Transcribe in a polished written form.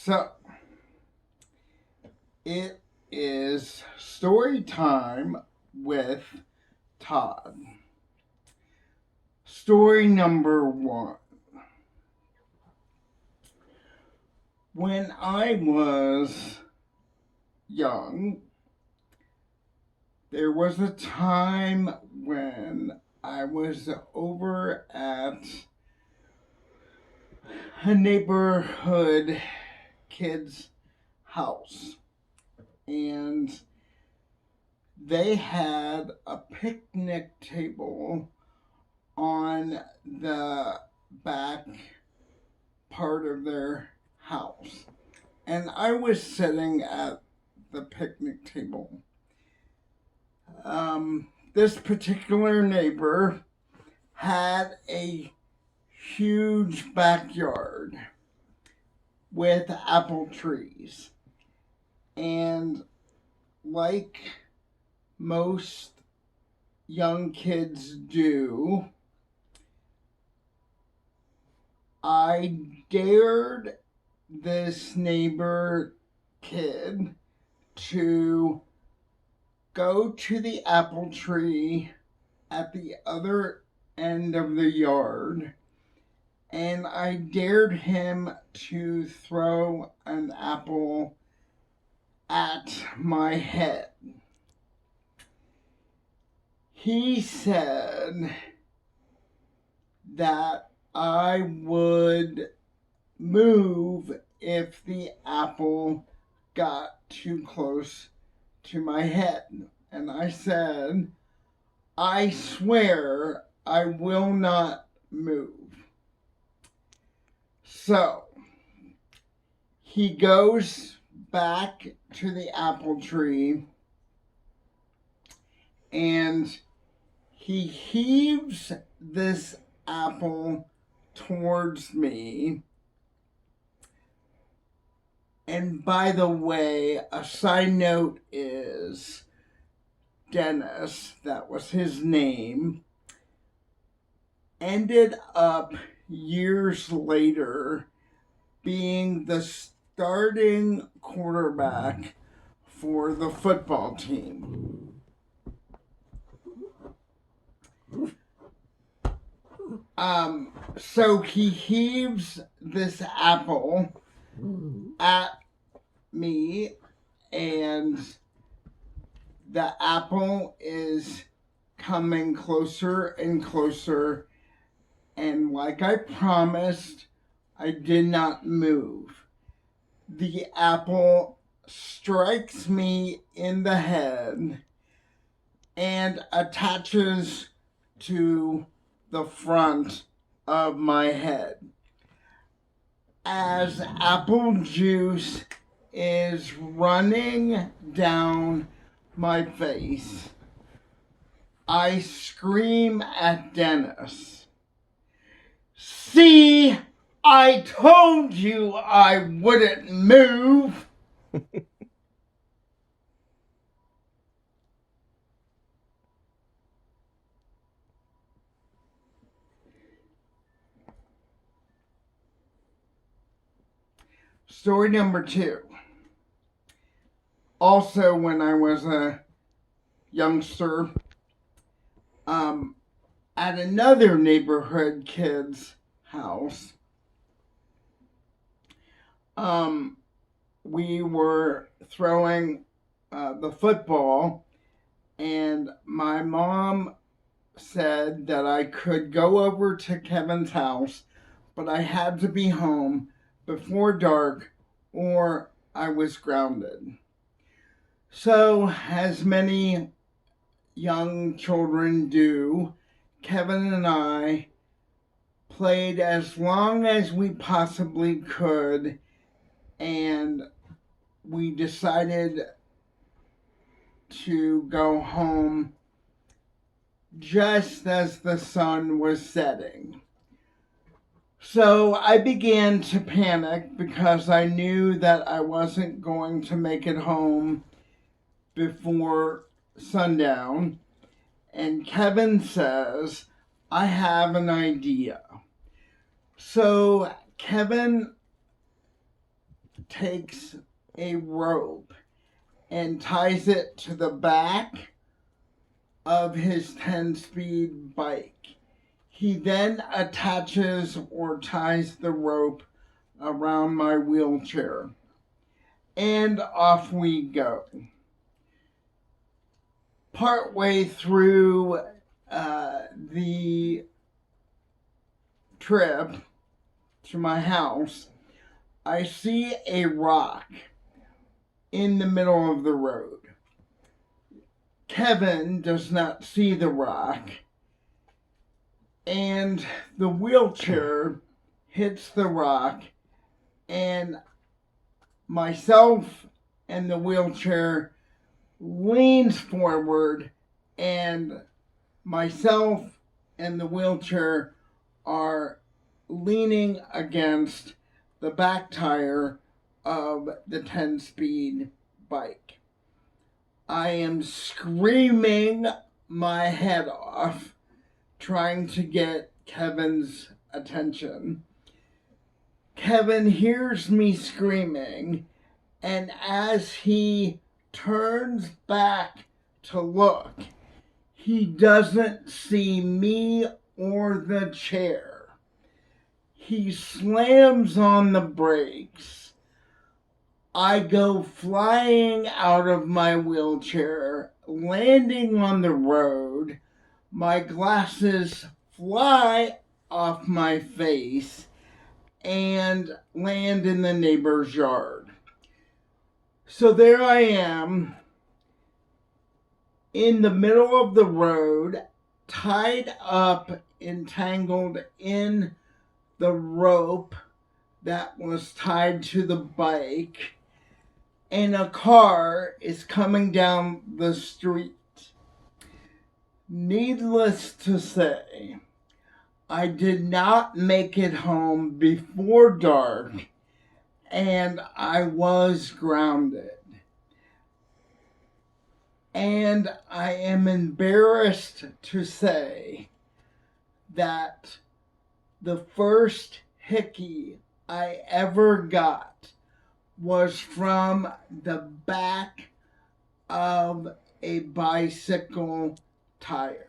So it is story time with Todd. Story number one. When I was young, there was a time when I was over at a neighborhood kid's house, and they had a picnic table on the back part of their house. And I was sitting at the picnic table. This particular neighbor had a huge backyard with apple trees. And like most young kids do, I dared this neighbor kid to go to the apple tree at the other end of the yard, and I dared him to throw an apple at my head. He said that I would move if the apple got too close to my head. And I said, I swear I will not move. So he goes back to the apple tree and he heaves this apple towards me. And by the way, a side note is Dennis, that was his name, ended up years later being the starting quarterback for the football team. So he heaves this apple at me, and the apple is coming closer and closer, and like I promised, I did not move. The apple strikes me in the head and attaches to the front of my head. As apple juice is running down my face, I scream at Dennis, "See, I told you I wouldn't move." Story number two. Also, when I was a youngster, at another neighborhood kid's house, we were throwing the football, and my mom said that I could go over to Kevin's house, but I had to be home before dark or I was grounded. So, as many young children do, Kevin and I played as long as we possibly could, and we decided to go home just as the sun was setting. So I began to panic because I knew that I wasn't going to make it home before sundown. And Kevin says, I have an idea. So Kevin takes a rope and ties it to the back of his 10-speed bike. He then attaches or ties the rope around my wheelchair, and off we go. Partway through the trip to my house, I see a rock in the middle of the road. Kevin does not see the rock, and the wheelchair hits the rock, and myself and the wheelchair leans forward, and myself and the wheelchair are leaning against the back tire of the 10-speed bike. I am screaming my head off, trying to get Kevin's attention. Kevin hears me screaming, and as he turns back to look, he doesn't see me or the chair. He slams on the brakes. I go flying out of my wheelchair, landing on the road. My glasses fly off my face and land in the neighbor's yard. So there I am in the middle of the road, tied up, entangled in the rope that was tied to the bike, and a car is coming down the street. Needless to say, I did not make it home before dark, and I was grounded. And I am embarrassed to say that the first hickey I ever got was from the back of a bicycle tire.